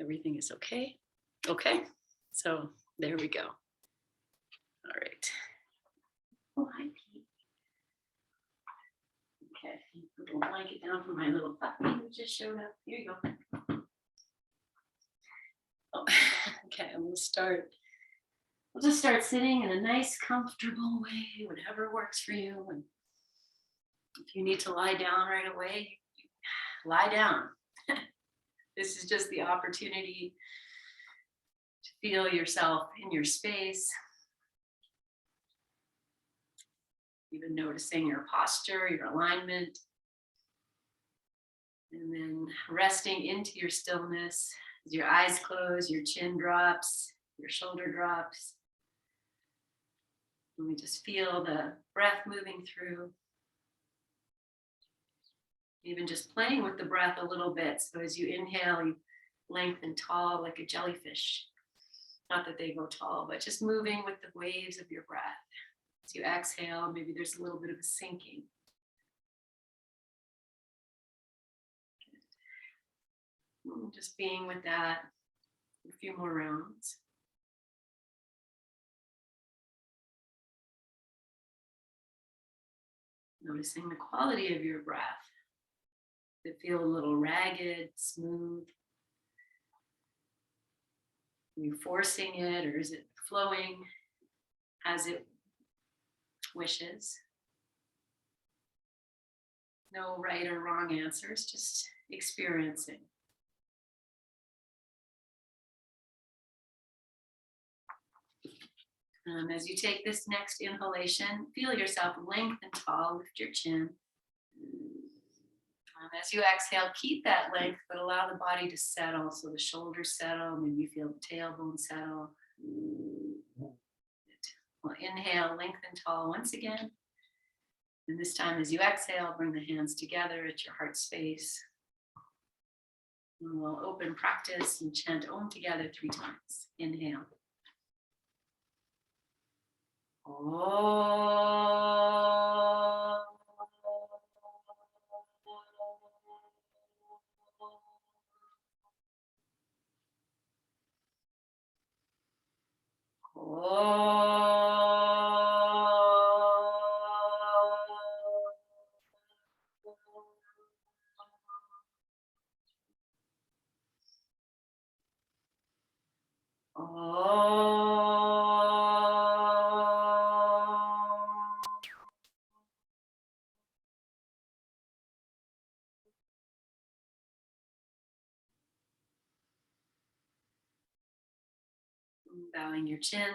Everything is okay. Okay, so there we go. All right. Oh, hi, Pete. Okay, put a blanket down for my little puppy who just showed up. Here you go. Oh, okay, we'll start. We'll just start sitting in a nice, comfortable way, whatever works for you. And if you need to lie down right away, lie down. This is just the opportunity to feel yourself in your space. Even noticing your posture, your alignment. And then resting into your stillness. As your eyes close, your chin drops, your shoulder drops. And we just feel the breath moving through. Even just playing with the breath a little bit. So as you inhale, you lengthen tall like a jellyfish. Not that they go tall, but just moving with the waves of your breath. As you exhale, maybe there's a little bit of a sinking. Just being with that a few more rounds. Noticing the quality of your breath. Does it feel a little ragged, smooth? Are you forcing it, or is it flowing as it wishes? No right or wrong answers, just experiencing. As you take this next inhalation, feel yourself lengthen tall, lift your chin. As you exhale, keep that length, but allow the body to settle. So the shoulders settle, maybe you feel the tailbone settle. We'll inhale, lengthen tall once again. And this time as you exhale, bring the hands together at your heart space. And we'll open practice and chant Om together 3 times. Inhale. Bowing your chin.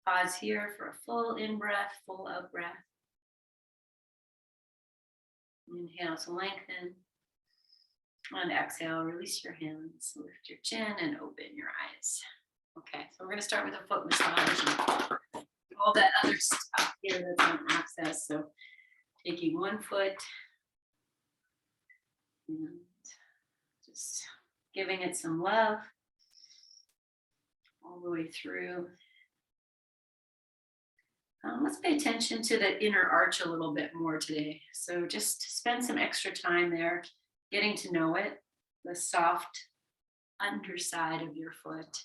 Pause here for a full in-breath, full out-breath. Inhale to lengthen. And exhale, release your hands, lift your chin and open your eyes. Okay, so we're going to start with a foot massage and all that other stuff here that's on access. So taking one foot and just giving it some love all the way through. Let's pay attention to the inner arch a little bit more today. So just spend some extra time there, getting to know it, the soft underside of your foot.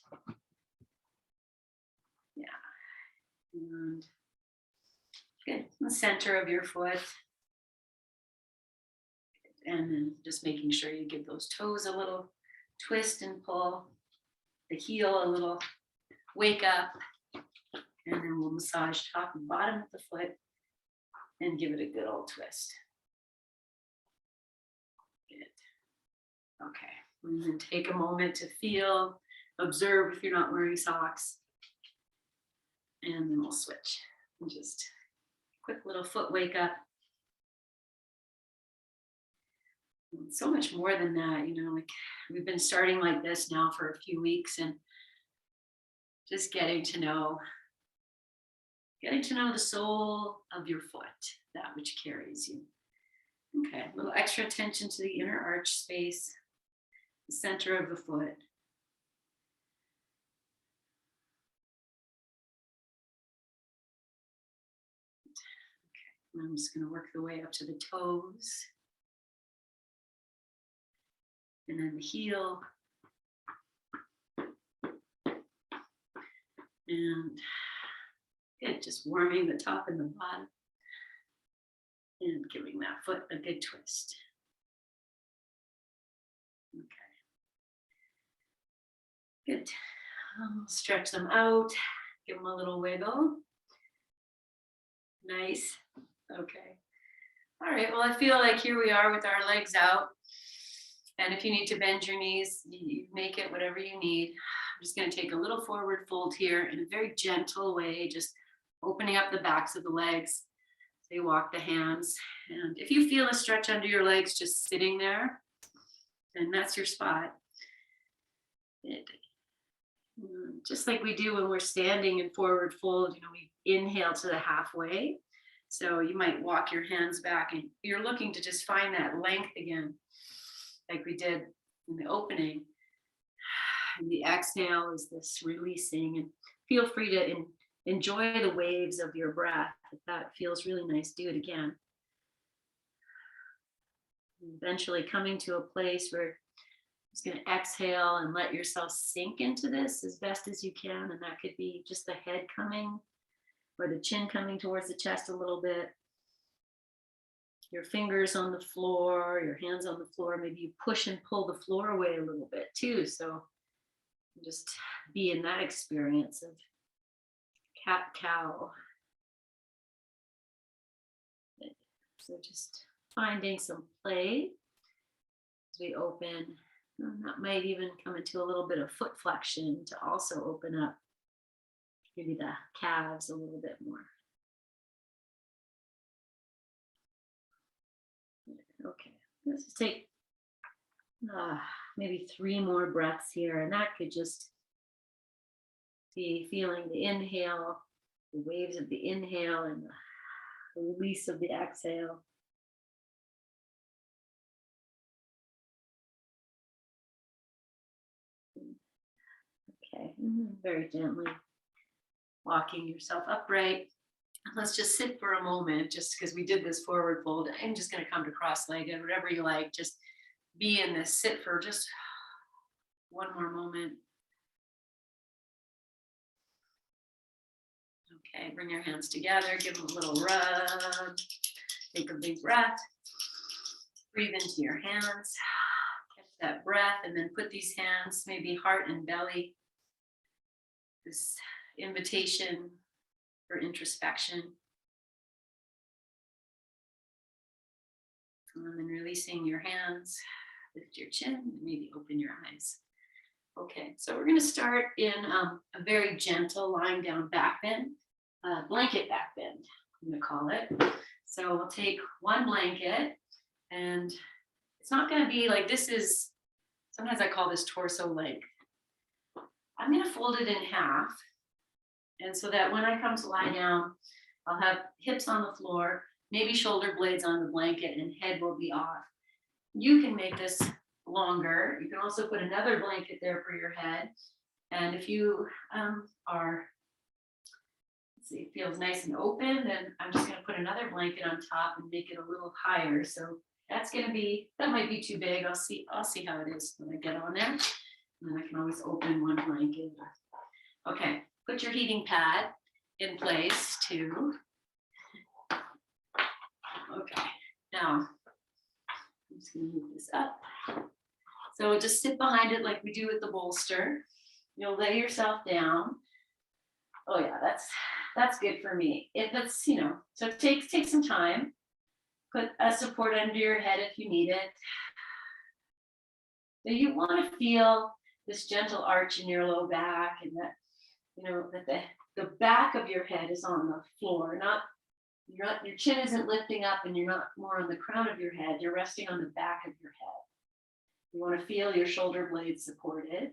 Yeah. And good. The center of your foot. And then just making sure you give those toes a little twist and pull, the heel a little wake up. And then we'll massage top and bottom of the foot and give it a good old twist. Good. Okay. And then take a moment to feel, observe if you're not wearing socks. And then we'll switch. And just quick little foot wake up. And so much more than that, you know, like we've been starting like this now for a few weeks and just getting to know the soul of your foot, that which carries you. Okay, a little extra attention to the inner arch space, the center of the foot. Okay, I'm just going to work the way up to the toes. And then the heel. And good, just warming the top and the bottom and giving that foot a good twist. Okay, good. Stretch them out, give them a little wiggle. Nice. Okay. All right. Well, I feel like here we are with our legs out. And if you need to bend your knees, you make it whatever you need. I'm just going to take a little forward fold here in a very gentle way, just opening up the backs of the legs. So you walk the hands. And if you feel a stretch under your legs just sitting there, then that's your spot. Just like we do when we're standing in forward fold, we inhale to the halfway. So you might walk your hands back and you're looking to just find that length again, like we did in the opening. And the exhale is this releasing, and feel free to enjoy the waves of your breath. If that feels really nice, do it again. Eventually coming to a place where just going to exhale and let yourself sink into this as best as you can. And that could be just the head coming or the chin coming towards the chest a little bit. Your fingers on the floor, your hands on the floor. Maybe you push and pull the floor away a little bit too. So just be in that experience of cat cow. So just finding some play as we open. That might even come into a little bit of foot flexion to also open up maybe the calves a little bit more. Okay, let's just take maybe 3 more breaths here, and that could just be feeling the inhale, the waves of the inhale, and the release of the exhale. Okay, very gently walking yourself upright. Let's just sit for a moment, just because we did this forward fold. I'm just going to come to cross-legged, whatever you like. Just be in this sit for just one more moment. Okay, bring your hands together, give them a little rub. Take a big breath. Breathe into your hands. Catch that breath, and then put these hands, maybe heart and belly. This invitation for introspection. And then releasing your hands, lift your chin, and maybe open your eyes. Okay, so we're going to start in a very gentle lying down back bend, blanket back bend, I'm going to call it. So we'll take one blanket, and it's not going to be like this is, sometimes I call this torso length. I'm going to fold it in half. And so that when I come to lie down, I'll have hips on the floor, maybe shoulder blades on the blanket, and head will be off. You can make this longer. You can also put another blanket there for your head. And if you it feels nice and open, then I'm just going to put another blanket on top and make it a little higher. So that might be too big. I'll see how it is when I get on there. And then I can always open one blanket. Okay, put your heating pad in place too. Okay, now I'm just going to move this up. So just sit behind it like we do with the bolster. You'll lay yourself down. Oh yeah, that's good for me. So take some time. Put a support under your head if you need it. So you want to feel this gentle arch in your low back, and that the back of your head is on the floor, your chin isn't lifting up, and you're not more on the crown of your head. You're resting on the back of your head. You want to feel your shoulder blades supported.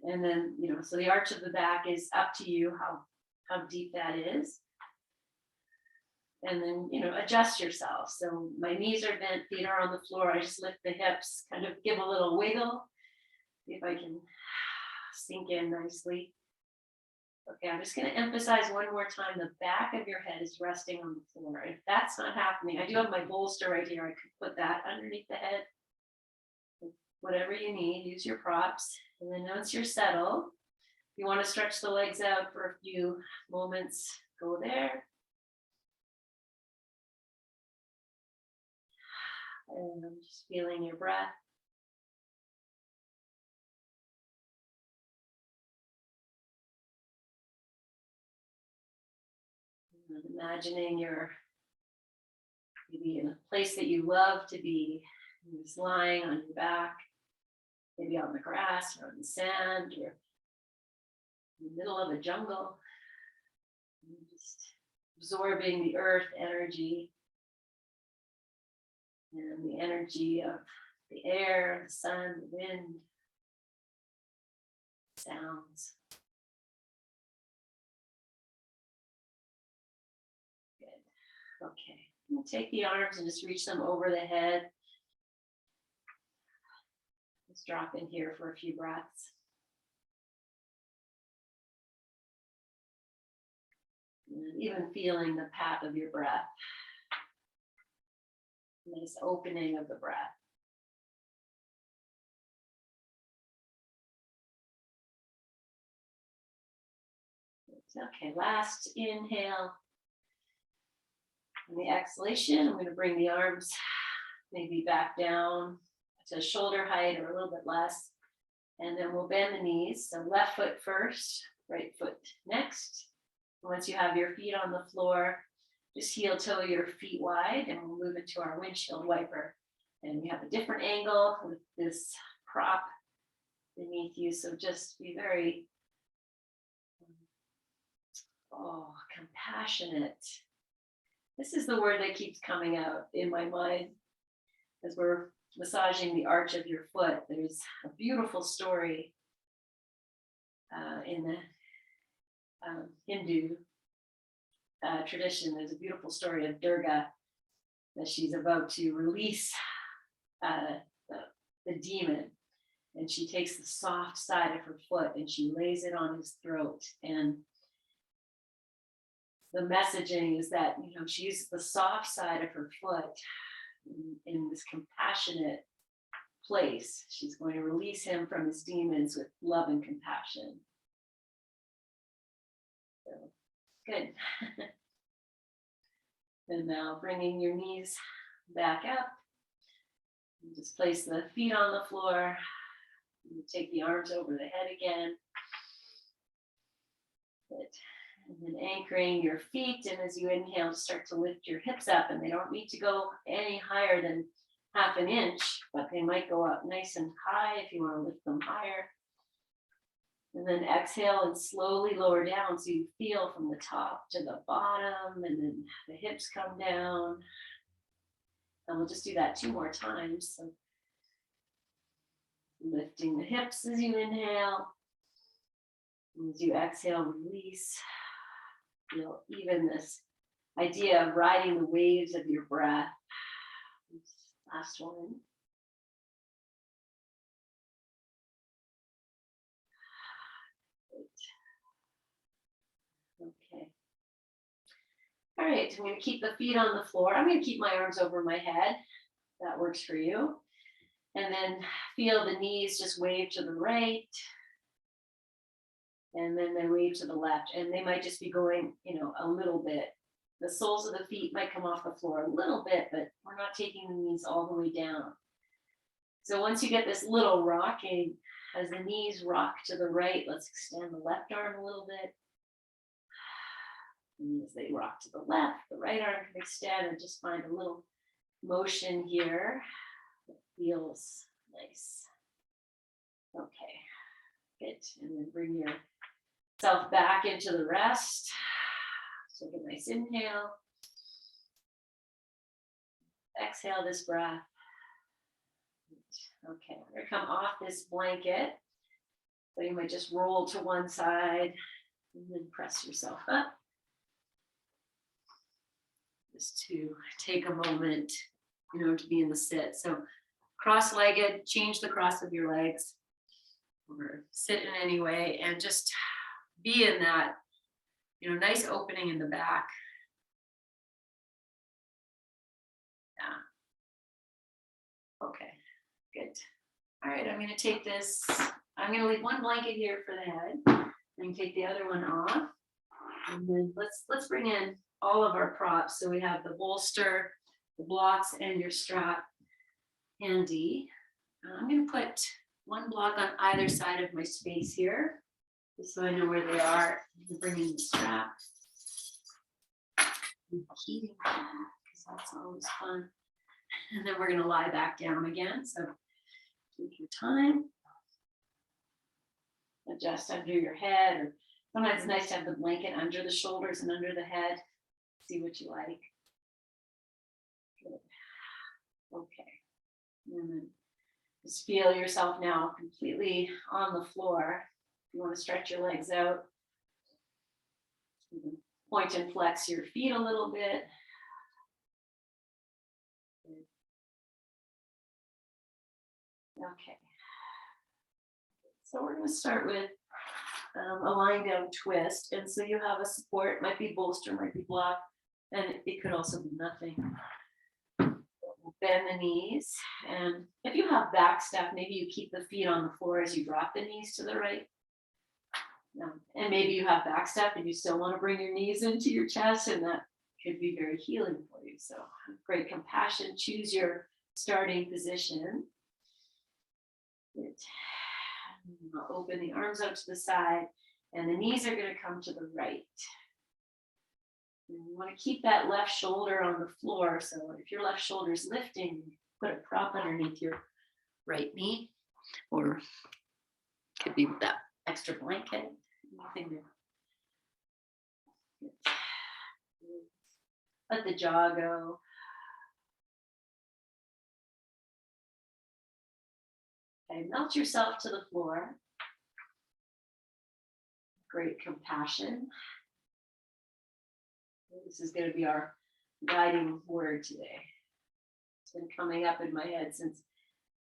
And then, so the arch of the back is up to you how deep that is. And then, adjust yourself. So my knees are bent, feet are on the floor. I just lift the hips, kind of give a little wiggle. See if I can sink in nicely. Okay, I'm just going to emphasize one more time, the back of your head is resting on the floor. If that's not happening, I do have my bolster right here. I could put that underneath the head. Whatever you need, use your props. And then once you're settled, You want to stretch the legs out for a few moments, go there. And I'm just feeling your breath. And imagining you're maybe in a place that you love to be. You're just lying on your back, maybe on the grass or on the sand or in the middle of a jungle. And just absorbing the earth energy and the energy of the air, the sun, the wind, sounds. Good. Okay. And take the arms and just reach them over the head. Just drop in here for a few breaths. And even feeling the path of your breath. Nice opening of the breath. Okay, last inhale. On the exhalation, I'm going to bring the arms maybe back down to shoulder height or a little bit less. And then we'll bend the knees. So left foot first, right foot next. Once you have your feet on the floor, just heel toe your feet wide and we'll move into our windshield wiper. And we have a different angle with this prop beneath you. So just be very compassionate. This is the word that keeps coming out in my mind as we're massaging the arch of your foot. There's a beautiful story in the Hindu tradition. There's a beautiful story of Durga that she's about to release the demon. And she takes the soft side of her foot and she lays it on his throat. And the messaging is that, she uses the soft side of her foot in this compassionate place. She's going to release him from his demons with love and compassion. So, good. And now bringing your knees back up. You just place the feet on the floor. You take the arms over the head again. Good. And then anchoring your feet, and as you inhale, start to lift your hips up, and they don't need to go any higher than half an inch, but they might go up nice and high if you want to lift them higher. And then exhale and slowly lower down so you feel from the top to the bottom, and then the hips come down. And we'll just do that 2 more times. So lifting the hips as you inhale. As you exhale, release. Even this idea of riding the waves of your breath. Last one. Okay. All right, I'm going to keep the feet on the floor. I'm going to keep my arms over my head. That works for you. And then feel the knees just wave to the right. And then they wave to the left. And they might just be going, a little bit. The soles of the feet might come off the floor a little bit, but we're not taking the knees all the way down. So once you get this little rocking, as the knees rock to the right, let's extend the left arm a little bit. And as they rock to the left, the right arm can extend, and just find a little motion here that feels nice. Okay, good. And then bring yourself back into the rest. So take a nice inhale. Exhale this breath. Okay, we're going to come off this blanket. So you might just roll to one side and then press yourself up. Just to take a moment, to be in the sit. So cross-legged, change the cross of your legs, or sit in any way, and just be in that, nice opening in the back. Yeah. Okay, good. All right, I'm going to take this. I'm going to leave one blanket here for the head. And take the other one off. And then let's bring in all of our props. So we have the bolster, the blocks, and your strap handy. I'm going to put one block on either side of my space here, just so I know where they are. Bring in the strap. Heating because that's always fun. And then we're going to lie back down again. So take your time. Adjust under your head, or sometimes it's nice to have the blanket under the shoulders and under the head. See what you like. Good. Okay. And then just feel yourself now completely on the floor. If you want to stretch your legs out, you can point and flex your feet a little bit. Okay. So we're going to start with a lying down twist. And so you have a support, might be bolster, might be block, and it could also be nothing. We'll bend the knees. And if you have back stuff, maybe you keep the feet on the floor as you drop the knees to the right. And maybe you have back stuff and you still want to bring your knees into your chest, and that could be very healing for you. So great compassion, choose your starting position. Good. Open the arms out to the side, and the knees are going to come to the right. And you want to keep that left shoulder on the floor. So if your left shoulder is lifting, put a prop underneath your right knee, or could be with that extra blanket. Anything there. Let the jaw go. Okay, melt yourself to the floor. Great compassion. This is going to be our guiding word today. It's been coming up in my head since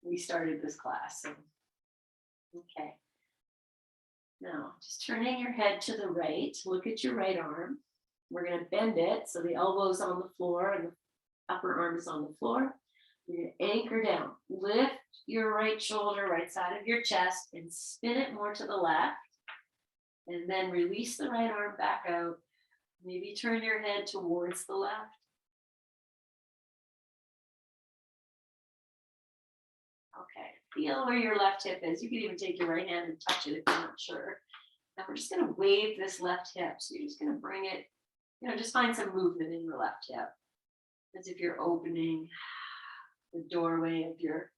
we started this class. So, okay. Now, just turning your head to the right, look at your right arm. We're going to bend it so the elbow's on the floor and the upper arm is on the floor. You're going to anchor down. Lift your right shoulder, right side of your chest, and spin it more to the left. And then release the right arm back out. Maybe turn your head towards the left. Okay, feel where your left hip is. You can even take your right hand and touch it if you're not sure. Now we're just going to wave this left hip. So you're just going to bring it, just find some movement in your left hip. As if you're opening the doorway of your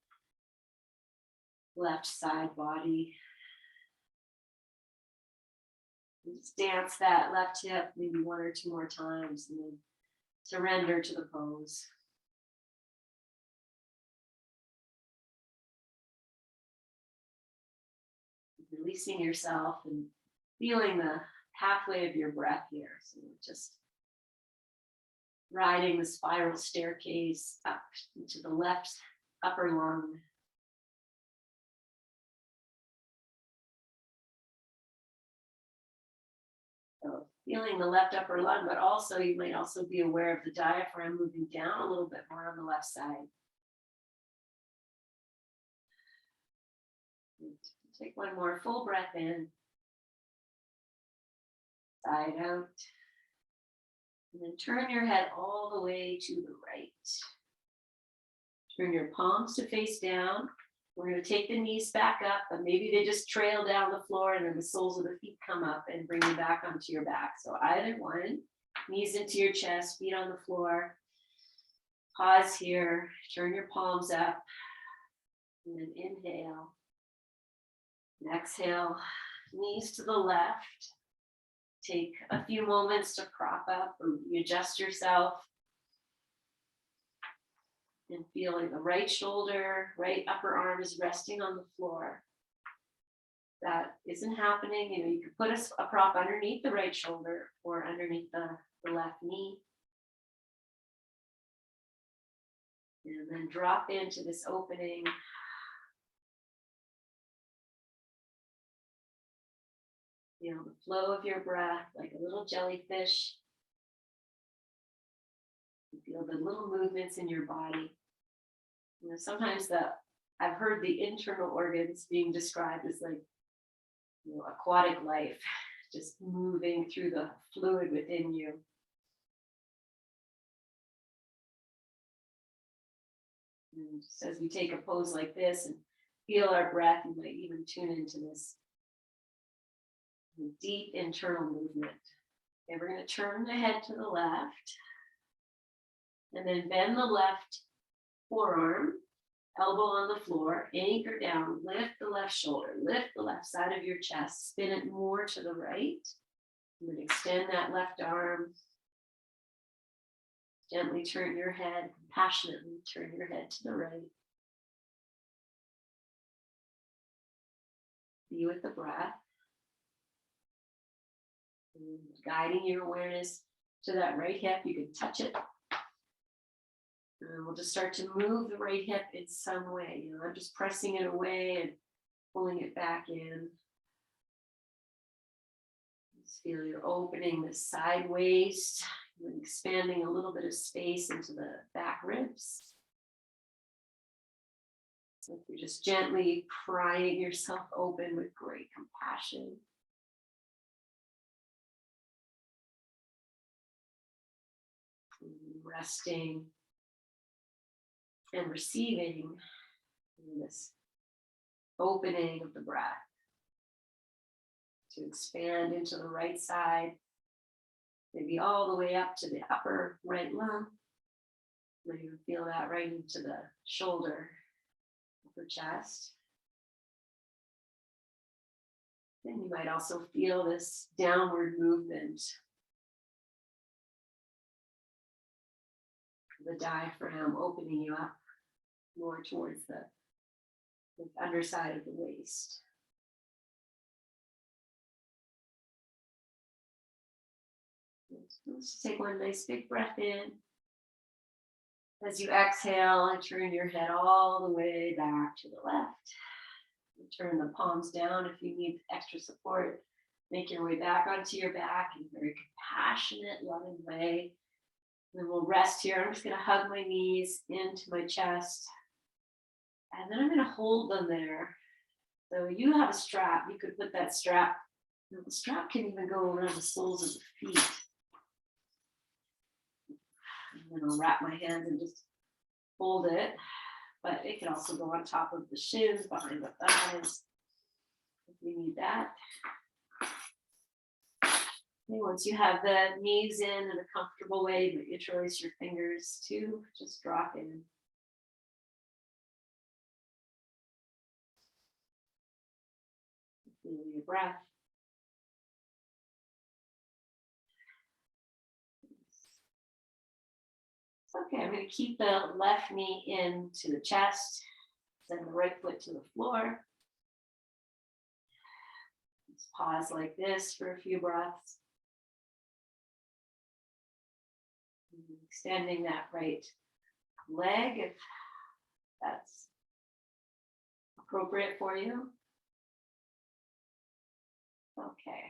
left side body. Just dance that left hip maybe one or two more times, and then surrender to the pose. Releasing yourself and feeling the pathway of your breath here. So just riding the spiral staircase up into the left upper lung. So feeling the left upper lung, but also you might also be aware of the diaphragm moving down a little bit more on the left side. Take one more full breath in, side out, and then turn your head all the way to the right. Turn your palms to face down. We're going to take the knees back up, but maybe they just trail down the floor and then the soles of the feet come up and bring you back onto your back. So either one, knees into your chest, feet on the floor. Pause here, turn your palms up, and then inhale. And exhale, knees to the left. Take a few moments to prop up or readjust yourself. And feel like the right shoulder, right upper arm is resting on the floor. That isn't happening. You could put a prop underneath the right shoulder or underneath the left knee. And then drop into this opening. Feel the flow of your breath like a little jellyfish. You feel the little movements in your body. Sometimes I've heard the internal organs being described as like aquatic life, just moving through the fluid within you. And just as we take a pose like this and feel our breath, you might even tune into this deep internal movement. Okay, we're going to turn the head to the left and then bend the left forearm, elbow on the floor, anchor down, lift the left shoulder, lift the left side of your chest, spin it more to the right, and then extend that left arm. Gently turn your head, compassionately turn your head to the right. Be with the breath. And guiding your awareness to that right hip, you can touch it. And we'll just start to move the right hip in some way. I'm just pressing it away and pulling it back in. Just feel you're opening the side waist, and expanding a little bit of space into the back ribs. So you're just gently prying yourself open with great compassion. Resting and receiving this opening of the breath to expand into the right side, maybe all the way up to the upper right lung. Maybe you feel that right into the shoulder, upper chest. Then you might also feel this downward movement. The diaphragm opening you up more towards the underside of the waist. Let's take one nice big breath in. As you exhale, turn your head all the way back to the left. Turn the palms down if you need extra support. Make your way back onto your back in a very compassionate, loving way. And then we'll rest here. I'm just going to hug my knees into my chest. And then I'm going to hold them there. So you have a strap. You could put that strap. The strap can even go around the soles of the feet. And then I'll wrap my hands and just hold it. But it can also go on top of the shins, behind the thighs, if you need that. Okay, once you have the knees in a comfortable way, but you interlace your fingers too, just drop in. Feel your breath. Okay, I'm going to keep the left knee into the chest, send the right foot to the floor. Just pause like this for a few breaths. Extending that right leg if that's appropriate for you. Okay.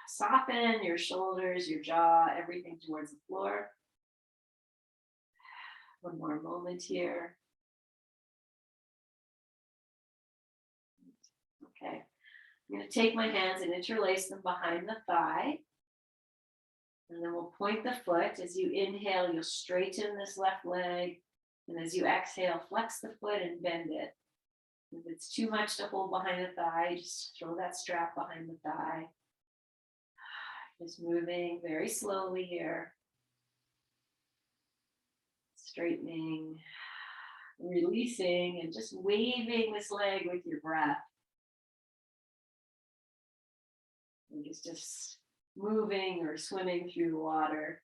Soften your shoulders, your jaw, everything towards the floor. One more moment here. Okay. I'm going to take my hands and interlace them behind the thigh. And then we'll point the foot. As you inhale, you'll straighten this left leg. And as you exhale, flex the foot and bend it. If it's too much to hold behind the thigh, just throw that strap behind the thigh. Just moving very slowly here. Straightening, releasing, and just waving this leg with your breath. And just moving or swimming through the water.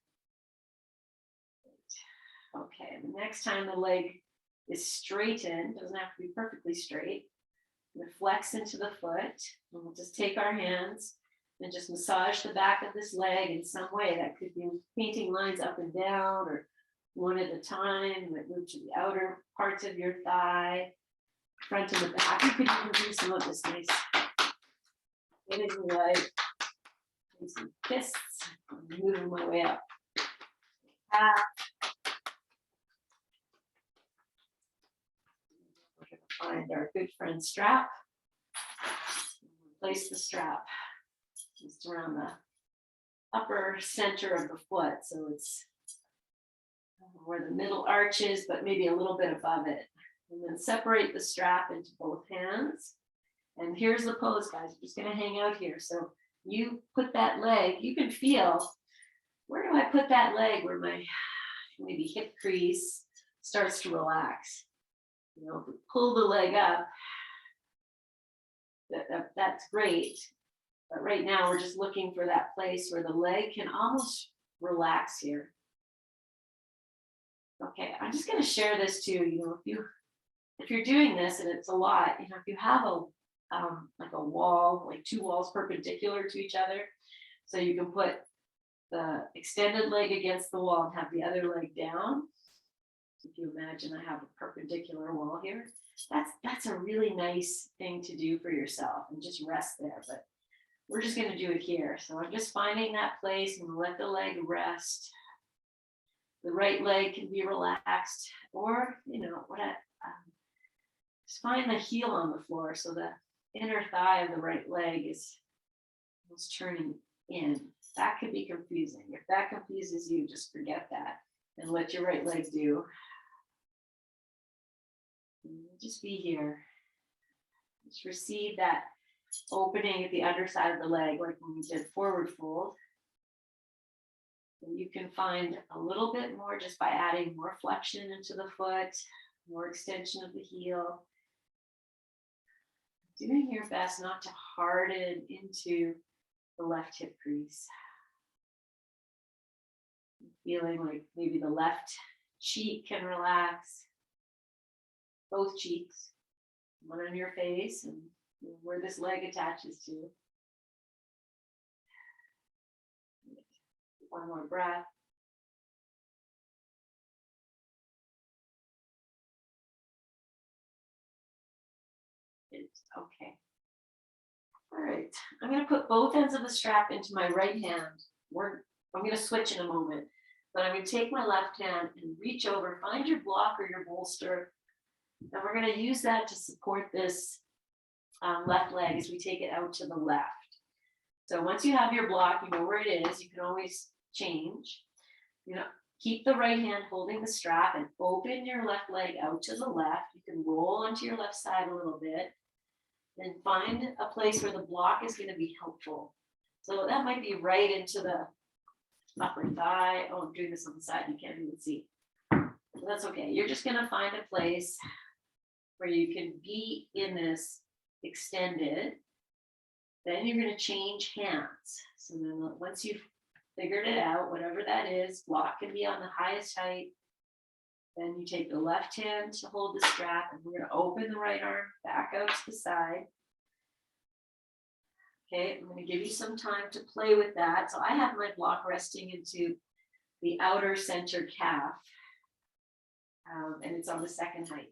Okay, the next time the leg is straightened, doesn't have to be perfectly straight. We're going to flex into the foot, and we'll just take our hands and just massage the back of this leg in some way. That could be painting lines up and down, or one at a time. You might move to the outer parts of your thigh, front and the back. You could even do some of this nice hitting leg. Some fists. I'm moving my way up. We're going to find our good friend strap. place the strap just around the upper center of the foot. So it's where the middle arch is, but maybe a little bit above it. And then separate the strap into both hands. And here's the pose, guys. I'm just going to hang out here. So you put that leg, you can feel, where do I put that leg where my maybe hip crease starts to relax? You know, pull the leg up. That's great. But right now we're just looking for that place where the leg can almost relax here. Okay, I'm just going to share this too. You know, if you're doing this and it's a lot, you know, if you have a like a wall, like two walls perpendicular to each other, so you can put the extended leg against the wall and have the other leg down. If you imagine I have a perpendicular wall here, that's a really nice thing to do for yourself, and just rest there. But we're just going to do it here. So I'm just finding that place and let the leg rest. The right leg can be relaxed, or, you know, just find the heel on the floor so the inner thigh of the right leg is turning in. That could be confusing. If that confuses you, just forget that and let your right leg do. Just be here. Just receive that opening at the underside of the leg, like when we did forward fold. And you can find a little bit more just by adding more flexion into the foot, more extension of the heel. Doing your best not to harden into the left hip crease. Feeling like maybe the left cheek can relax, both cheeks, one on your face and where this leg attaches to. One more breath. Okay. All right. I'm going to put both ends of the strap into my right hand. I'm going to switch in a moment, but I'm going to take my left hand and reach over, find your block or your bolster, and we're going to use that to support this left leg as we take it out to the left. So once you have your block, you know where it is. You can always change. You know, keep the right hand holding the strap and open your left leg out to the left. You can roll onto your left side a little bit. Then find a place where the block is going to be helpful. So that might be right into the upper thigh. Oh, I'm doing this on the side. You can't even see. So that's okay. You're just going to find a place where you can be in this extended. Then you're going to change hands. So then once you've figured it out, whatever that is, block can be on the highest height. Then you take the left hand to hold the strap, and we're going to open the right arm back out to the side. Okay, I'm going to give you some time to play with that. So I have my block resting into the outer center calf, and it's on the second height.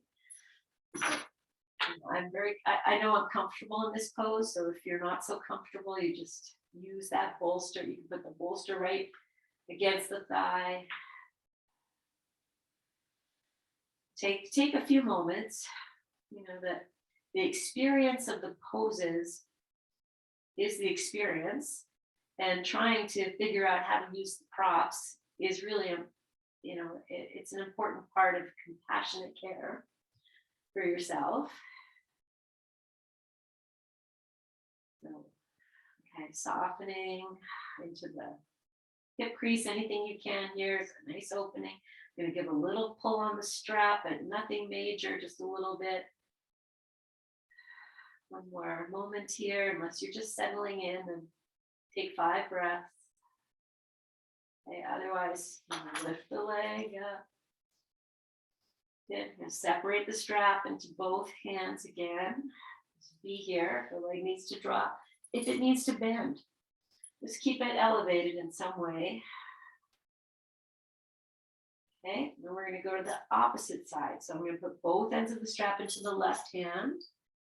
So, I know I'm comfortable in this pose, so if you're not so comfortable, you just use that bolster. You can put the bolster right against the thigh. Take a few moments. You know that the experience of the poses is the experience, and trying to figure out how to use the props is really it's an important part of compassionate care for yourself. So, okay, softening into the hip crease, anything you can here. It's a nice opening. I'm going to give a little pull on the strap, but nothing major, just a little bit. One more moment here, unless you're just settling in, and take 5 breaths. Okay, otherwise, lift the leg up. Good. Separate the strap into both hands again. Just be here. If the leg needs to drop, if it needs to bend, just keep it elevated in some way. Okay, then we're going to go to the opposite side. So I'm going to put both ends of the strap into the left hand.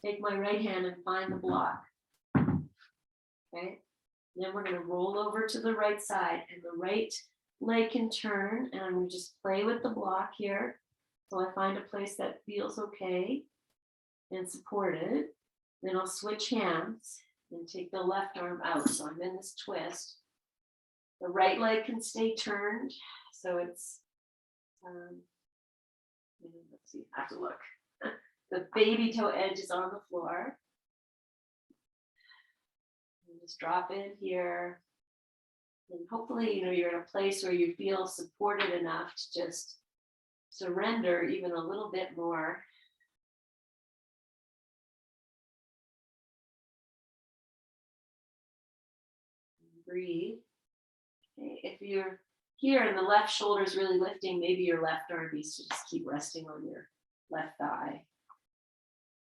Take my right hand and find the block. Okay, then we're going to roll over to the right side, and the right leg can turn, and I'm going to just play with the block here. So I find a place that feels okay and supported. Then I'll switch hands, And take the left arm out. So I'm in this twist. The right leg can stay turned. So it's, let's see, I have to look. The baby toe edge is on the floor. And just drop in here. And hopefully, you're in a place where you feel supported enough to just surrender even a little bit more. Breathe. Okay. If you're here and the left shoulder is really lifting, maybe your left arm needs to just keep resting on your left thigh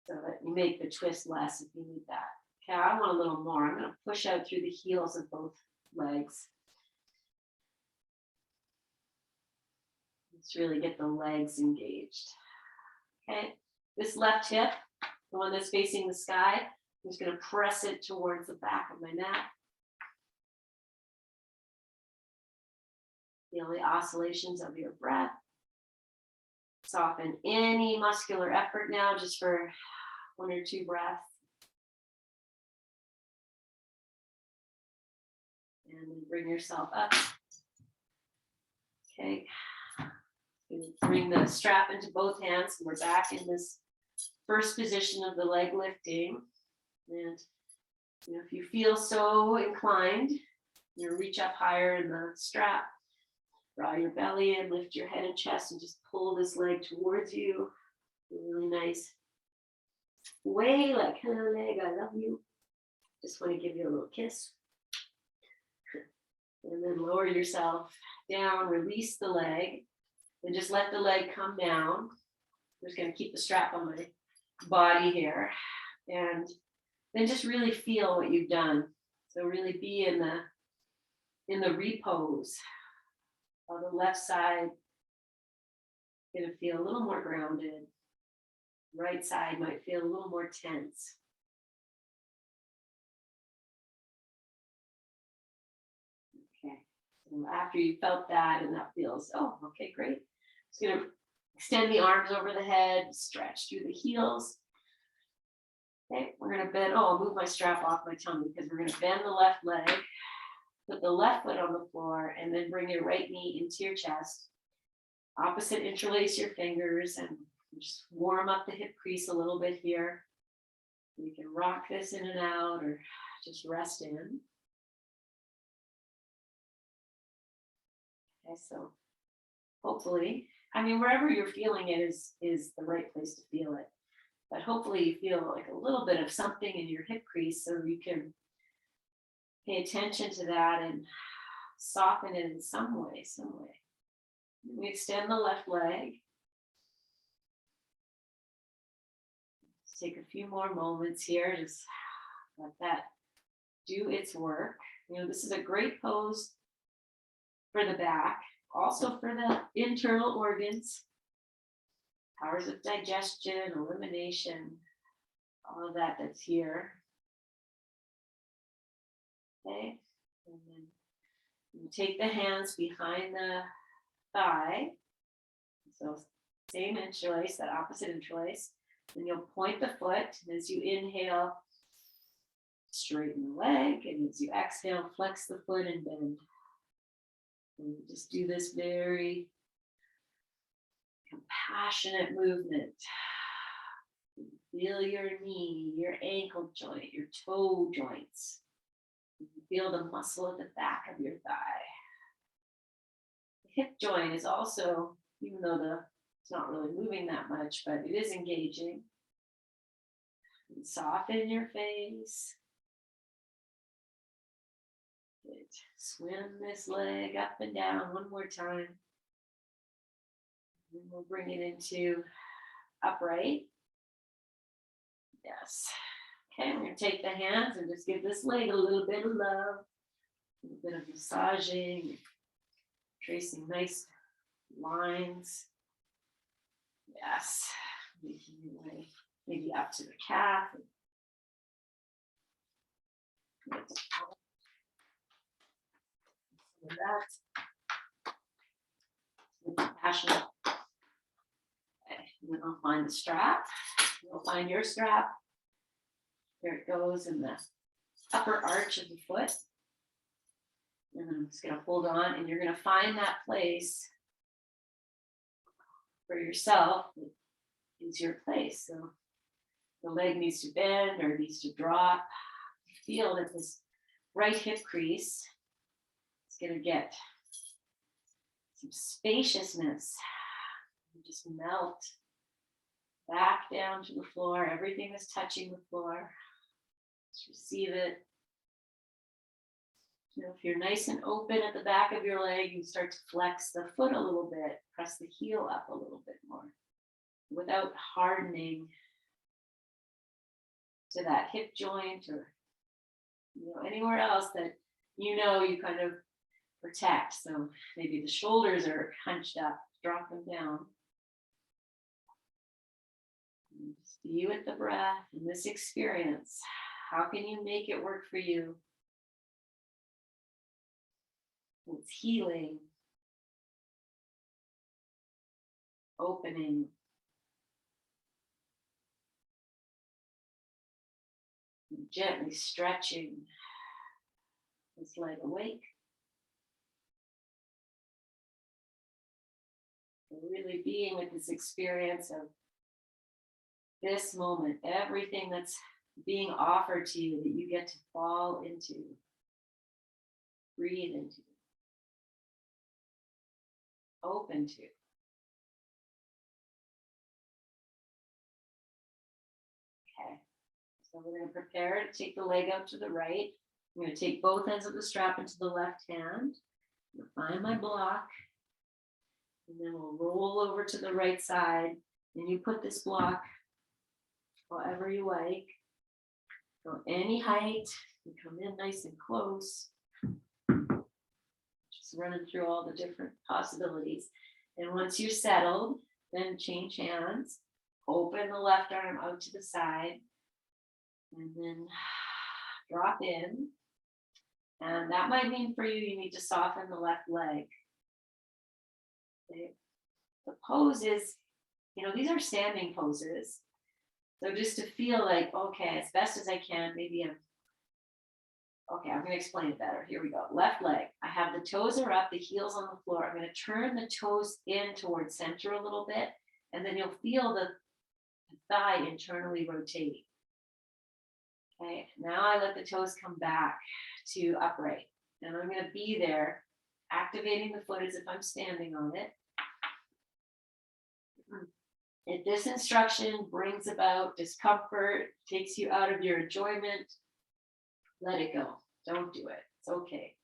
so that you make the twist less if you need that. Okay, I want a little more. I'm going to push out through the heels of both legs. Let's really get the legs engaged. Okay, this left hip, the one that's facing the sky, I'm just going to press it towards the back of my mat. Feel the oscillations of your breath. Soften any muscular effort now, just for 1 or 2 breaths. And then bring yourself up. Okay. Bring the strap into both hands, and we're back in this first position of the leg lifting. And if you feel so inclined, reach up higher in the strap. Draw your belly in, lift your head and chest, and just pull this leg towards you. A really nice way, like, hello leg, I love you. Just want to give you a little kiss. And then lower yourself down, release the leg, and just let the leg come down. I'm just going to keep the strap on my body here. And then just really feel what you've done. So really be in the repose. On the left side, going to feel a little more grounded. Right side might feel a little more tense. Okay, so after you felt that and that feels, oh, okay, great. Just going to extend the arms over the head, stretch through the heels. Okay, we're going to bend, I'll move my strap off my tummy because we're going to bend the left leg. Put the left foot on the floor and then bring your right knee into your chest. Opposite, interlace your fingers and just warm up the hip crease a little bit here. You can rock this in and out or just rest in. Okay, so hopefully, wherever you're feeling it is the right place to feel it. But hopefully you feel like a little bit of something in your hip crease so you can pay attention to that and soften it in some way. We extend the left leg. Let's take a few more moments here. Just let that do its work. This is a great pose for the back, also for the internal organs, powers of digestion, elimination, all of that's here. Okay, and then you take the hands behind the thigh. So same interlace, that opposite interlace. Then you'll point the foot, and as you inhale, straighten the leg, and as you exhale, flex the foot and bend. And just do this very compassionate movement. Feel your knee, your ankle joint, your toe joints. Feel the muscle at the back of your thigh. The hip joint is also, even though it's not really moving that much, but it is engaging. And soften your face. Good. Swim this leg up and down one more time. And we'll bring it into upright. Yes. Okay, we're going to take the hands and just give this leg a little bit of love, a little bit of massaging, tracing nice lines. Yes. Making your way maybe up to the calf. That's compassionate. Okay, and then I'll find the strap. You'll find your strap. There it goes in the upper arch of the foot. And I'm just going to hold on, and you're going to find that place for yourself that is your place. So the leg needs to bend or needs to drop. Feel that this right hip crease is going to get some spaciousness. You just melt back down to the floor. Everything is touching the floor. Just receive it. If you're nice and open at the back of your leg, you start to flex the foot a little bit, press the heel up a little bit more without hardening to that hip joint or anywhere else that you kind of protect. So maybe the shoulders are hunched up, drop them down. And just be with the breath and this experience. How can you make it work for you? It's healing, opening, and gently stretching this leg awake. And really being with this experience of this moment, everything that's being offered to you that you get to fall into, breathe into, open to. Okay, so we're going to prepare to take the leg out to the right. I'm going to take both ends of the strap into the left hand. Find my block. And then we'll roll over to the right side. And you put this block however you like. Go any height. You come in nice and close. Just running through all the different possibilities. And once you're settled, then change hands. Open the left arm out to the side. And then drop in. And that might mean for you need to soften the left leg. Okay. The pose is, these are standing poses. So just to feel like, okay, as best as I can, I'm going to explain it better. Here we go. Left leg. I have the toes are up, the heels on the floor. I'm going to turn the toes in towards center a little bit. And then you'll feel the thigh internally rotate. Okay, now I let the toes come back to upright. And I'm going to be there, activating the foot as if I'm standing on it. If this instruction brings about discomfort, takes you out of your enjoyment, let it go. Don't do it. It's okay.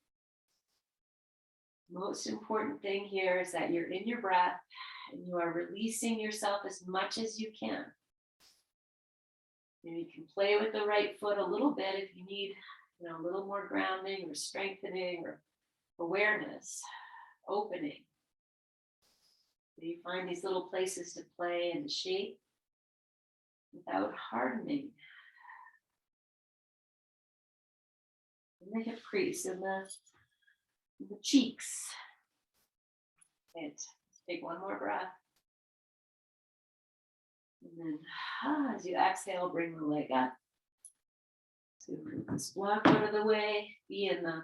Most important thing here is that you're in your breath and you are releasing yourself as much as you can. You can play with the right foot a little bit if you need, a little more grounding or strengthening or awareness, opening. You find these little places to play and shape without hardening. In the hip crease, in the cheeks. And let's take one more breath. And then as you exhale, bring the leg up. So move this block out of the way. Be in the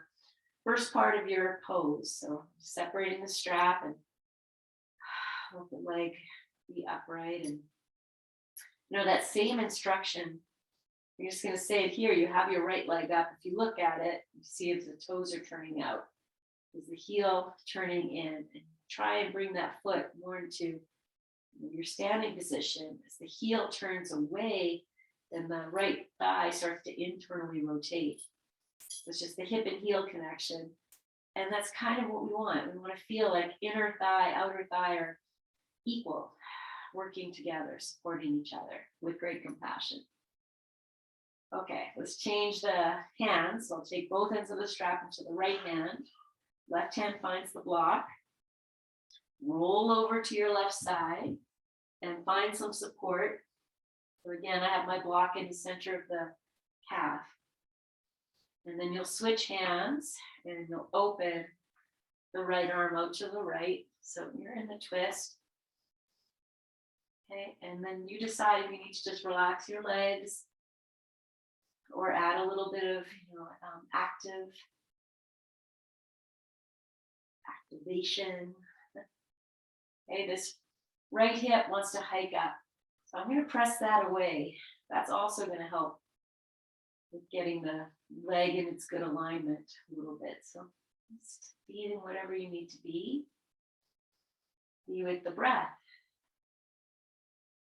first part of your pose. So separating the strap and let the leg be upright. And that same instruction, you're just going to say it here. You have your right leg up. If you look at it, you see if the toes are turning out. Is the heel turning in? And try and bring that foot more into your standing position. As the heel turns away, then the right thigh starts to internally rotate. So it's just the hip and heel connection. And that's kind of what we want. We want to feel like inner thigh, outer thigh are equal, working together, supporting each other with great compassion. Okay, let's change the hands. So I'll take both ends of the strap into the right hand. Left hand finds the block. Roll over to your left side and find some support. So again, I have my block in the center of the calf. And then you'll switch hands and you'll open the right arm out to the right. So you're in the twist. Okay, and then you decide if you need to just relax your legs or add add a little bit of, activation. Okay, this right hip wants to hike up. So I'm going to press that away. That's also going to help with getting the leg in its good alignment a little bit. So just be in whatever you need to be. Be with the breath.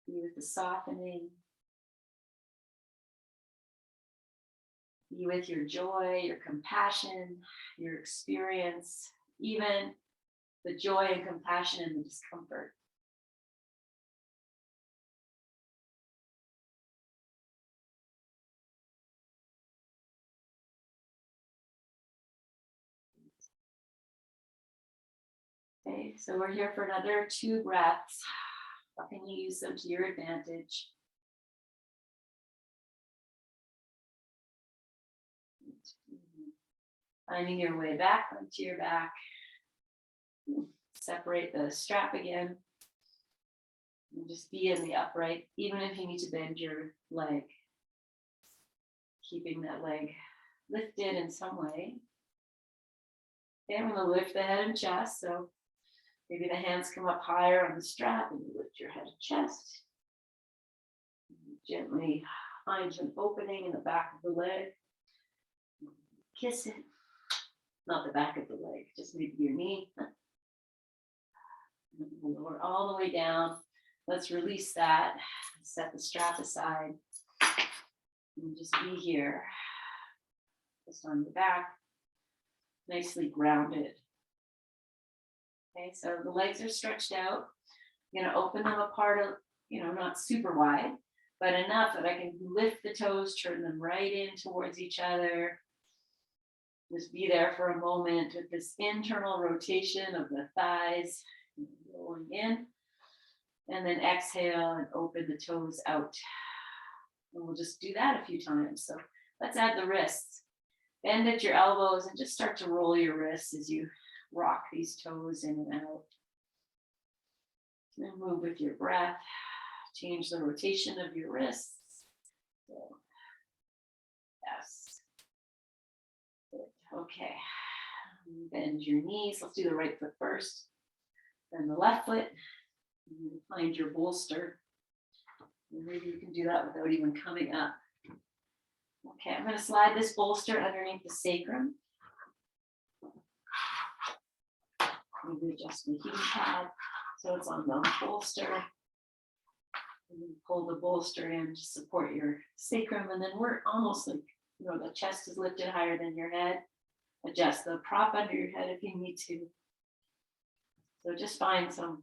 Be with the softening. Be with your joy, your compassion, your experience, even the joy and compassion and the discomfort. Okay, so we're here for another 2 breaths. How can you use them to your advantage? Finding your way back onto your back. Separate the strap again. And just be in the upright, even if you need to bend your leg. Keeping that leg lifted in some way. Okay, I'm going to lift the head and chest. So maybe the hands come up higher on the strap and you lift your head and chest. Gently find an opening in the back of the leg. Kiss it. Not the back of the leg, just maybe your knee. Lower all the way down. Let's release that. Set the strap aside. And just be here. Just on your back. Nicely grounded. Okay, so the legs are stretched out. I'm going to open them apart, not super wide, but enough that I can lift the toes, turn them right in towards each other. Just be there for a moment with this internal rotation of the thighs, rolling in, and then exhale and open the toes out. And we'll just do that a few times. So let's add the wrists. Bend at your elbows and just start to roll your wrists as you rock these toes in and out. And move with your breath. Change the rotation of your wrists. So, yes. Good. Okay. Bend your knees. Let's do the right foot first. Then the left foot. Find your bolster. Maybe you can do that without even coming up. Okay, I'm going to slide this bolster underneath the sacrum. Maybe adjust the heating pad so it's on the bolster. And then pull the bolster in to support your sacrum, and then we're almost like, the chest is lifted higher than your head. Adjust the prop under your head if you need to. So just find some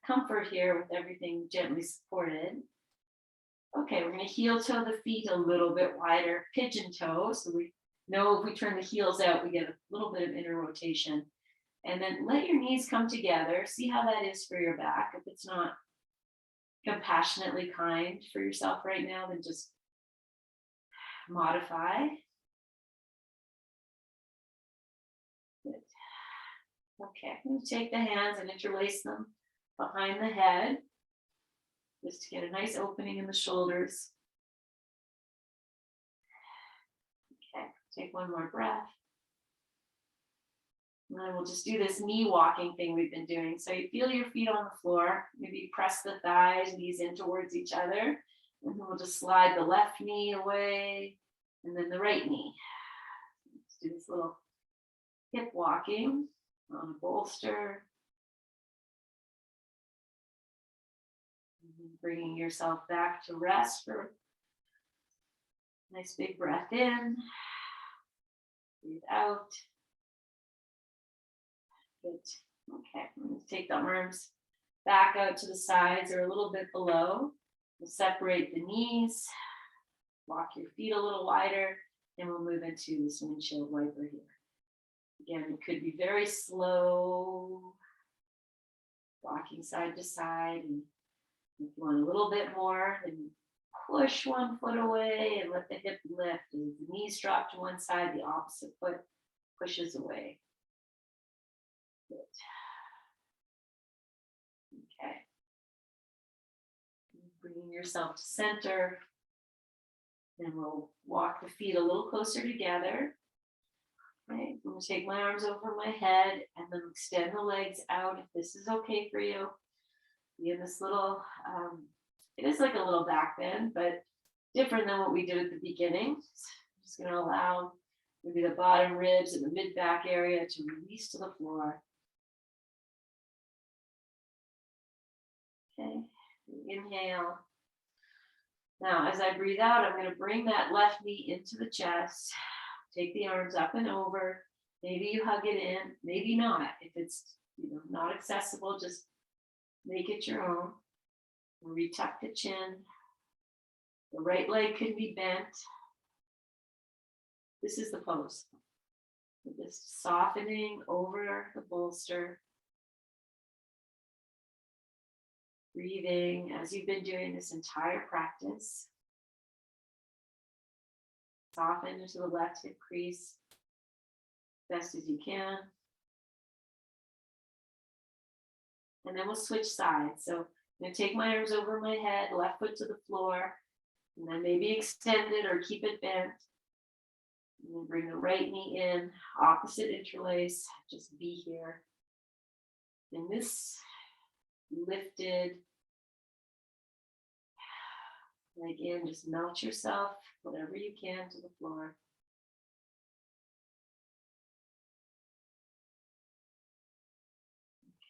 comfort here with everything gently supported. Okay, we're going to heel toe the feet a little bit wider, pigeon toe. So we know if we turn the heels out, we get a little bit of inner rotation. And then let your knees come together. See how that is for your back. If it's not compassionately kind for yourself right now, then just modify. Good. Okay, I'm going to take the hands and interlace them behind the head, just to get a nice opening in the shoulders. Okay, take one more breath. And then we'll just do this knee walking thing we've been doing. So you feel your feet on the floor, maybe press the thighs, knees in towards each other. And then we'll just slide the left knee away and then the right knee. Let's do this little hip walking on a bolster. Bringing yourself back to rest for a nice big breath in. Breathe out. Good. Okay, I'm going to take the arms back out to the sides or a little bit below. We'll separate the knees, walk your feet a little wider, and we'll move into this windshield wiper here. Again, it could be very slow, walking side to side. And if you want a little bit more, then push one foot away and let the hip lift. As the knees drop to one side, the opposite foot pushes away. Good. Okay. Bringing yourself to center. And we'll walk the feet a little closer together. Okay, I'm going to take my arms over my head and then extend the legs out if this is okay for you. Be in this little, it is like a little back bend, but different than what we did at the beginning. So I'm just going to allow maybe the bottom ribs and the mid back area to release to the floor. Okay, inhale. Now, as I breathe out, I'm going to bring that left knee into the chest. Take the arms up and over. Maybe you hug it in, maybe not. If it's not accessible, just make it your own. Retuck the chin. The right leg can be bent. This is the pose. Just softening over the bolster. Breathing as you've been doing this entire practice. Soften into the left hip crease best as you can. And then we'll switch sides. So I'm going to take my arms over my head, left foot to the floor, and then maybe extend it or keep it bent. And then bring the right knee in, opposite interlace, just be here. In this lifted leg in, just melt yourself, whatever you can, to the floor.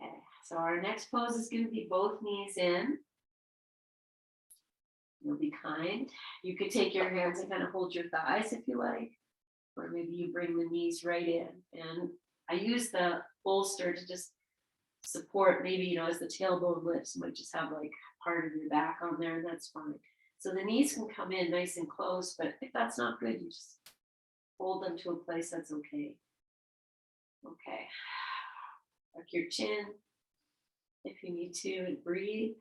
Okay, so our next pose is going to be both knees in. You'll be kind. You could take your hands and kind of hold your thighs if you like, or maybe you bring the knees right in. And I use the bolster to just support, maybe, as the tailbone lifts, you might just have like part of your back on there, and that's fine. So the knees can come in nice and close, but if that's not good, you just hold them to a place that's okay. Okay. Tuck your chin if you need to, and breathe.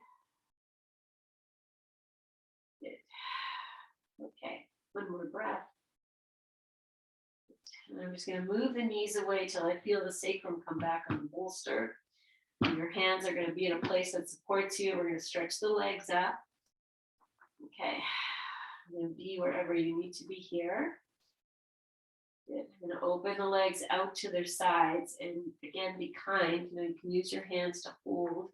Good. Okay, one more breath. And I'm just going to move the knees away till I feel the sacrum come back on the bolster. And your hands are going to be in a place that supports you. We're going to stretch the legs up. Okay, I'm going to be wherever you need to be here. Good. I'm going to open the legs out to their sides, and again, be kind. You can use your hands to hold.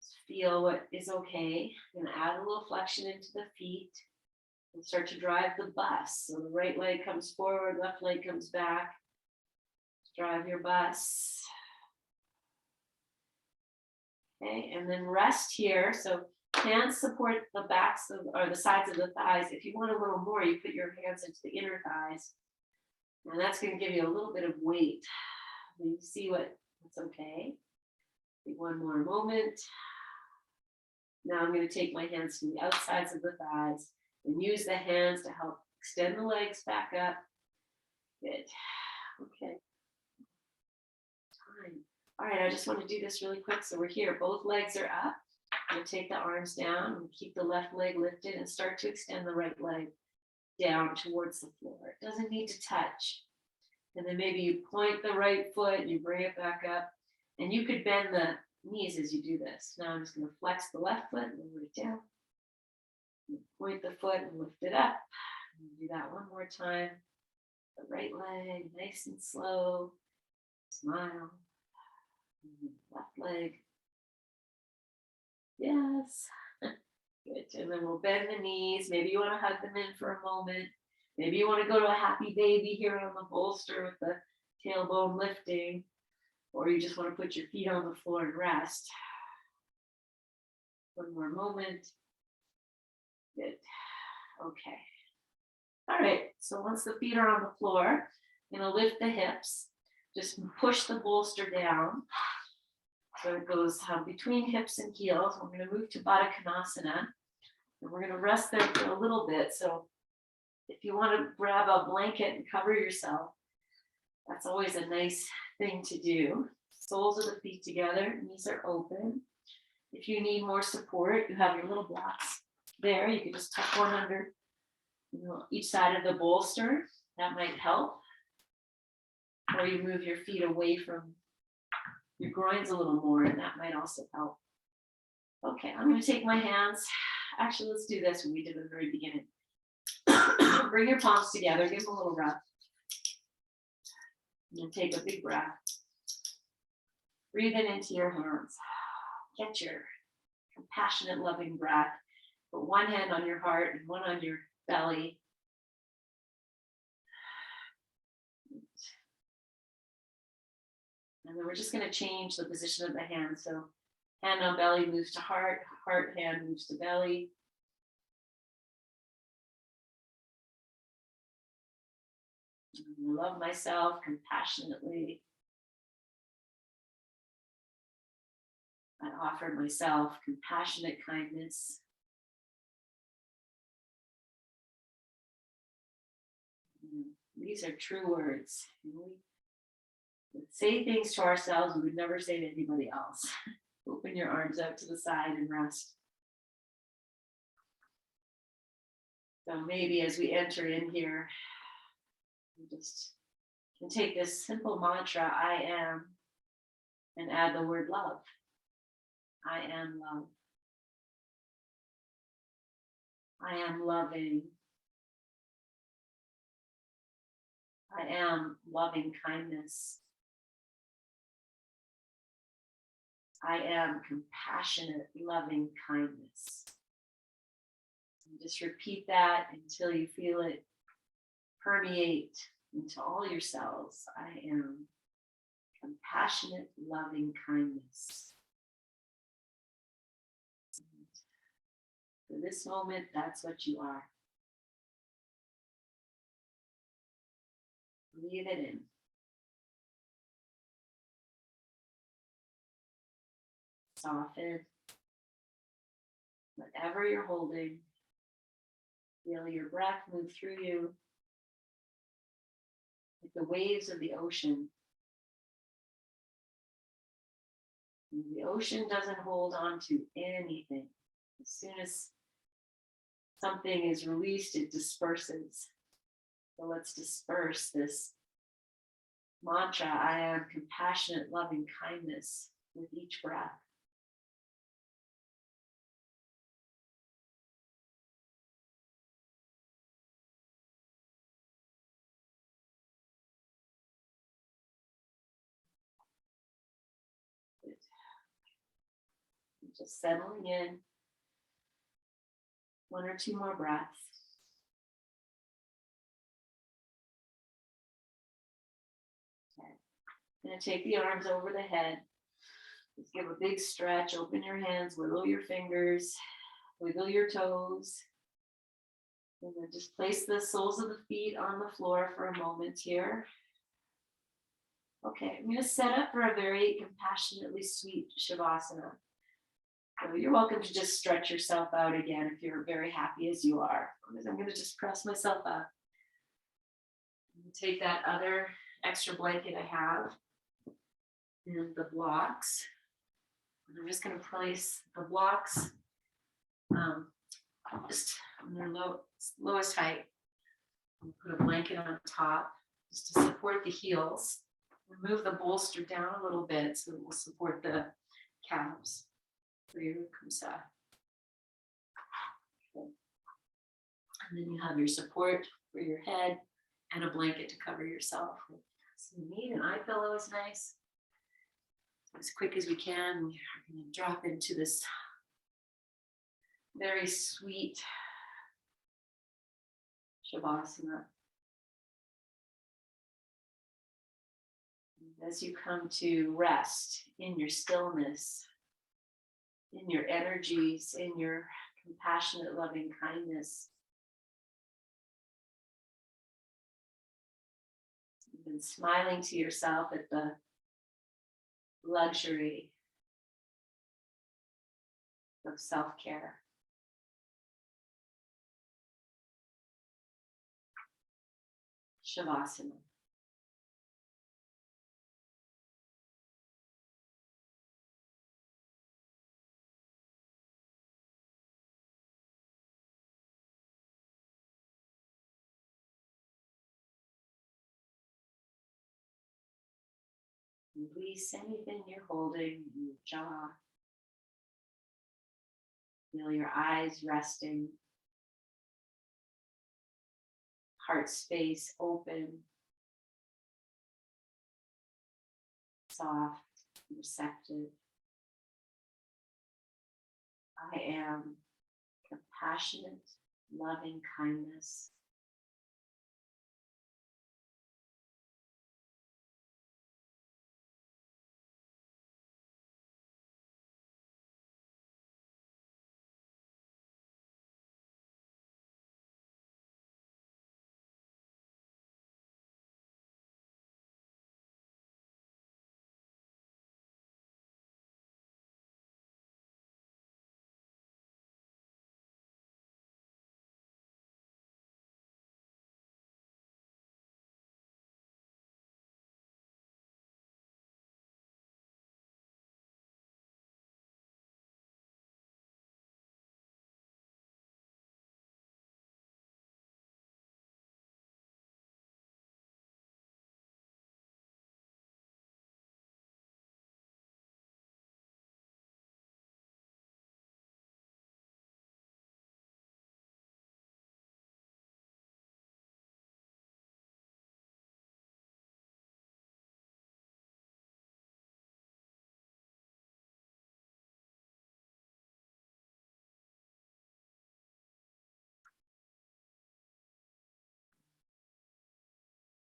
Just feel what is okay. I'm going to add a little flexion into the feet and start to drive the bus. So the right leg comes forward, left leg comes back. Drive your bus. Okay, and then rest here. So hands support the backs or the sides of the thighs. If you want a little more, you put your hands into the inner thighs. And that's going to give you a little bit of weight. And you see what's okay. Take one more moment. Now I'm going to take my hands to the outsides of the thighs and use the hands to help extend the legs back up. Good. Okay. Time. All right, I just want to do this really quick. So we're here. Both legs are up. I'm going to take the arms down and keep the left leg lifted and start to extend the right leg down towards the floor. It doesn't need to touch. And then maybe you point the right foot and you bring it back up. And you could bend the knees as you do this. Now I'm just going to flex the left foot and lower it down. Point the foot and lift it up. Do that one more time. The right leg, nice and slow. Smile. Left leg. Yes. Good. And then we'll bend the knees. Maybe you want to hug them in for a moment. Maybe you want to go to a happy baby here on the bolster with the tailbone lifting. Or you just want to put your feet on the floor and rest. One more moment. Good. Okay. All right. So once the feet are on the floor, I'm going to lift the hips. Just push the bolster down. So it goes between hips and heels. We're going to move to Baddha Konasana. And we're going to rest there for a little bit. So if you want to grab a blanket and cover yourself, that's always a nice thing to do. Soles of the feet together, knees are open. If you need more support, you have your little blocks there. You can just tuck one under each side of the bolster. That might help. Or you move your feet away from your groins a little more, and that might also help. Okay, I'm going to take my hands. Actually, let's do this when we did at the very beginning. Bring your palms together. Give them a little rub. And then take a big breath. Breathe it into your hands. Get your compassionate, loving breath. Put one hand on your heart and one on your belly. And then we're just going to change the position of the hand. So hand on belly moves to heart, heart hand moves to belly. I love myself compassionately. I offer myself compassionate kindness. These are true words. We say things to ourselves we would never say to anybody else. Open your arms out to the side and rest. So maybe as we enter in here, we just can take this simple mantra, I am, and add the word love. I am love. I am loving. I am loving kindness. I am compassionate, loving kindness. And just repeat that until you feel it permeate into all your cells. I am compassionate, loving kindness. And for this moment, that's what you are. Breathe it in. Soften. Whatever you're holding, feel your breath move through you like the waves of the ocean. And the ocean doesn't hold on to anything. As soon as something is released, it disperses. So let's disperse this mantra, I am compassionate, loving kindness, with each breath. Just settling in. One or two more breaths. Okay. I'm going to take the arms over the head. Just give a big stretch. Open your hands, wiggle your fingers, wiggle your toes. And then just place the soles of the feet on the floor for a moment here. Okay, I'm going to set up for a very compassionately sweet Shavasana. So you're welcome to just stretch yourself out again if you're very happy as you are. I'm going to just press myself up. Take that other extra blanket I have and the blocks. And I'm just going to place the blocks just on their lowest height. I'll put a blanket on top just to support the heels. Move the bolster down a little bit so it will support the calves for your kumsa. Okay. And then you have your support for your head and a blanket to cover yourself. So you need an eye pillow is nice. As quick as we can, we're going to drop into this very sweet Shavasana. As you come to rest in your stillness, in your energies, in your compassionate, loving kindness, you've been smiling to yourself at the luxury of self-care. Shavasana. Release anything you're holding in your jaw. Feel your eyes resting. heart space open, soft, receptive. I am compassionate, loving kindness.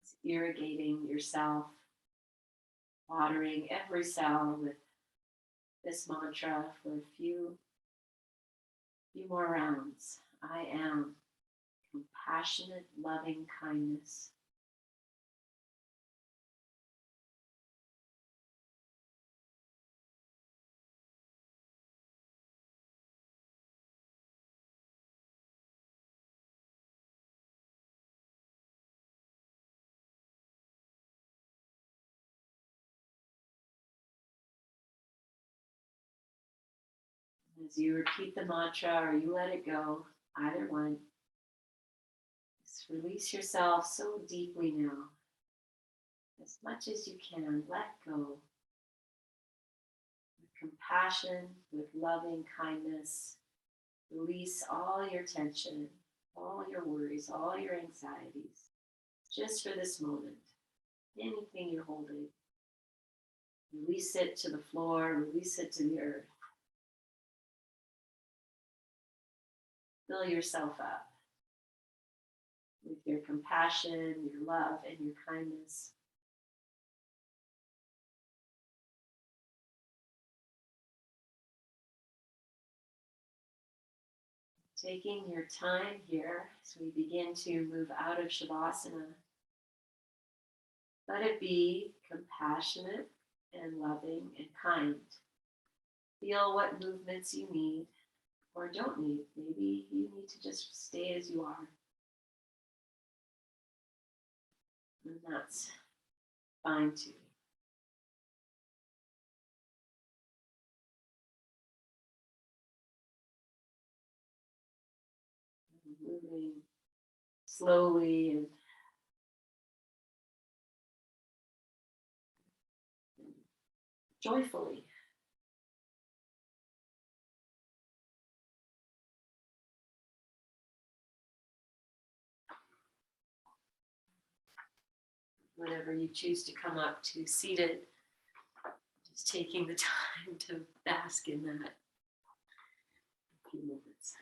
It's irrigating yourself, watering every cell with this mantra for a few more rounds. I am compassionate, loving kindness. As you repeat the mantra or you let it go, either one, just release yourself so deeply now. As much as you can, let go. With compassion, with loving kindness, release all your tension, all your worries, all your anxieties, just for this moment. Anything you're holding, release it to the floor, release it to the earth. Fill yourself up with your compassion, your love, and your kindness. Taking your time here as we begin to move out of Shavasana. Let it be compassionate and loving and kind. Feel what movements you need or don't need. Maybe you need to just stay as you are. And that's fine too. Moving slowly and joyfully. Whenever you choose to come up to seated, just taking the time to bask in that. A few moments.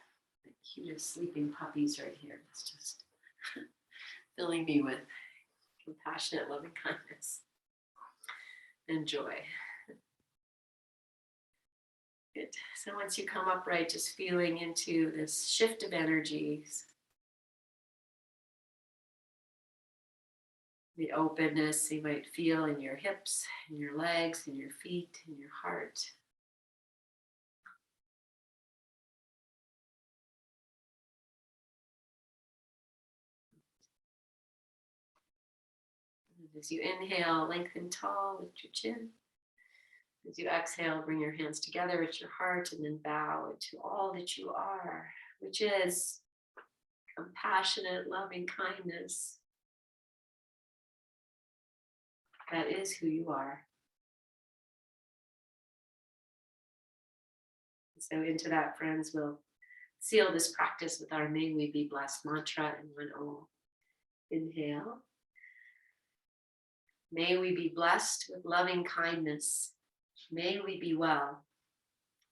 The cutest sleeping puppies right here. It's just filling me with compassionate, loving kindness and joy. Good. So once you come upright, just feeling into this shift of energies, the openness you might feel in your hips, in your legs, in your feet, in your heart. And as you inhale, lengthen tall, lift your chin. As you exhale, bring your hands together at your heart and then bow into all that you are, which is compassionate, loving kindness. That is who you are. So into that, friends, we'll seal this practice with our May We Be Blessed mantra in 1 O. Inhale. May we be blessed with loving kindness. May we be well.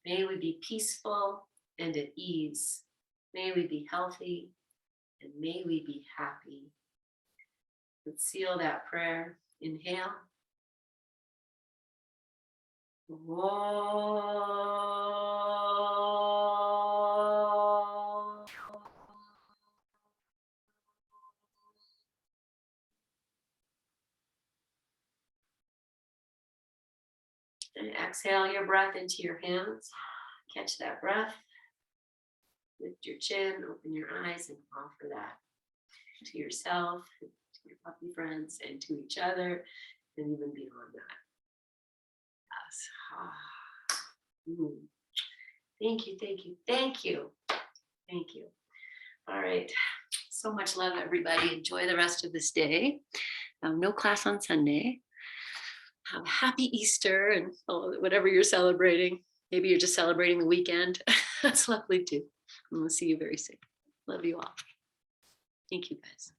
May we be peaceful and at ease. May we be healthy and may we be happy. Let's seal that prayer. Inhale. Whoa. And exhale your breath into your hands. Catch that breath. Lift your chin, open your eyes, and offer that to yourself, to your puppy friends, and to each other, and even beyond that. Yes. Thank you, thank you, thank you, thank you. All right. So much love, everybody. Enjoy the rest of this day. No class on Sunday. Have a happy Easter and whatever you're celebrating. Maybe you're just celebrating the weekend. That's lovely too. And we'll see you very soon. Love you all. Thank you, guys.